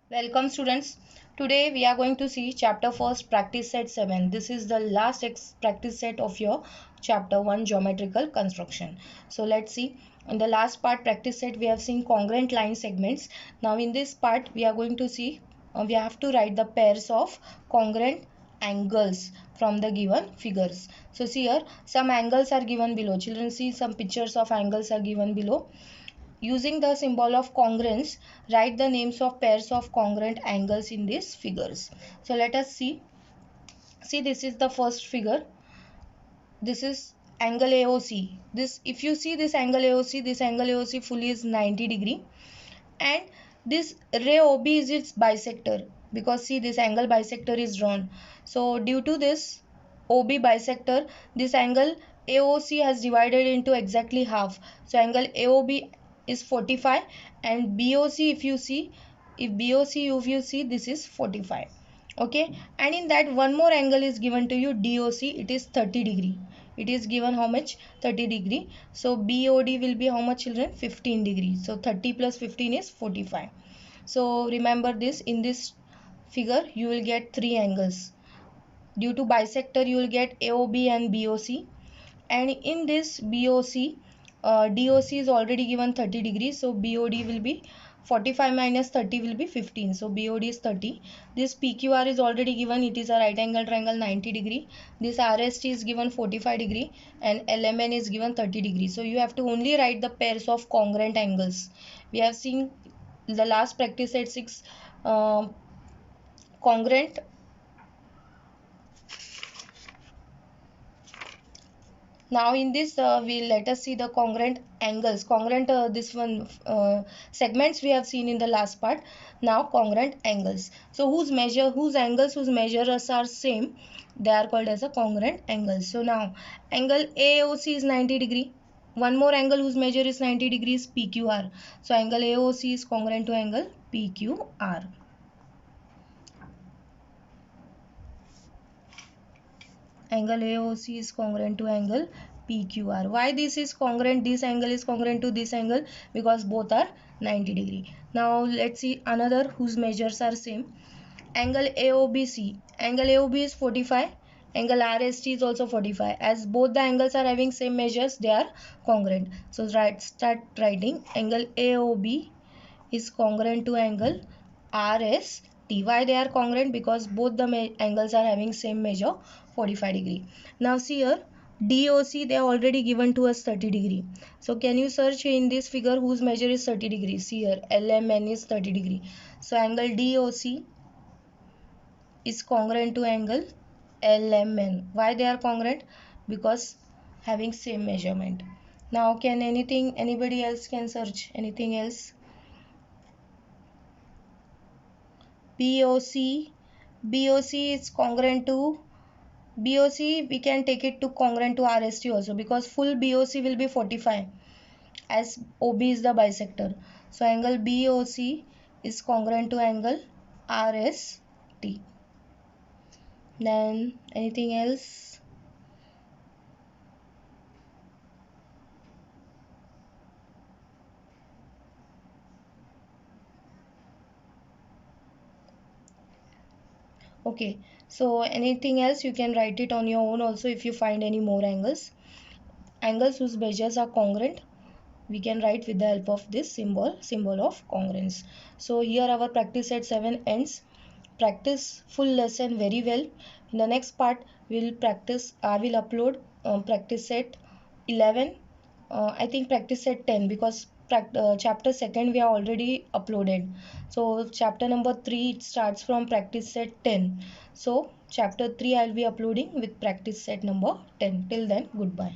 Welcome students. Today we are going to see chapter first practice set 7. This is the last practice set of your chapter 1 geometrical construction. So let's see. In the last part practice set we have seen congruent line segments. Now in this part we are going to see we have to write the pairs of congruent angles from the given figures. So see here some angles are given below. Children see some pictures of angles are given below. Using the symbol of congruence, write the names of pairs of congruent angles in these figures. So let us see. See, this is the first figure. This is angle AOC. If you see this angle AOC, this angle AOC fully is 90°, and this ray OB is its bisector, because see this angle bisector is drawn. So due to this OB bisector, this angle AOC has divided into exactly half. So angle AOB is 45, and BOC if you see, this is 45. Okay, and in that one more angle is given to you, DOC, it is 30°. It is given how much? 30°. So BOD will be how much, children? 15 degrees. So 30 plus 15 is 45. So remember this, in this figure you will get three angles. Due to bisector you will get AOB and BOC, and in this BOC, DOC is already given 30°. So BOD will be 45 minus 30 will be 15. So BOD is 30. This PQR is already given. It is a right angle triangle 90°. This RST is given 45°, and LMN is given 30°. So you have to only write the pairs of congruent angles. We have seen the last practice at 6 congruent. Now in this let us see the congruent angles. Congruent segments we have seen in the last part. Now congruent angles. So whose measures are same, they are called as a congruent angles. So now angle AOC is 90°. One more angle whose measure is 90 degrees, PQR. So angle AOC is congruent to angle PQR. Angle AOC is congruent to angle PQR. Why this is congruent? This angle is congruent to this angle because both are 90°. Now let's see another whose measures are same. Angle AOBC. Angle AOB is 45. Angle RST is also 45. As both the angles are having same measures, they are congruent. So start writing. Angle AOB is congruent to angle RST. Why they are congruent? Because both the angles are having same measure, 45°. Now see here, DOC they are already given to us 30°. So can you search in this figure whose measure is 30°? See here, LMN is 30°. So angle DOC is congruent to angle LMN. Why they are congruent? Because having same measurement. Now can anybody else can search anything else? BOC is congruent to BOC, we can take it to congruent to RST also, because full BOC will be 45 as OB is the bisector. So angle BOC is congruent to angle RST. Then anything else? Okay, so anything else you can write it on your own also if you find any more angles. Angles whose measures are congruent we can write with the help of this symbol of congruence. So here our practice set 7 ends. Practice full lesson very well. In the next part I will upload practice set 11, I think practice set 10, because chapter second we have already uploaded. So chapter number 3 it starts from practice set 10. So chapter 3 I will be uploading with practice set number 10. Till then, goodbye.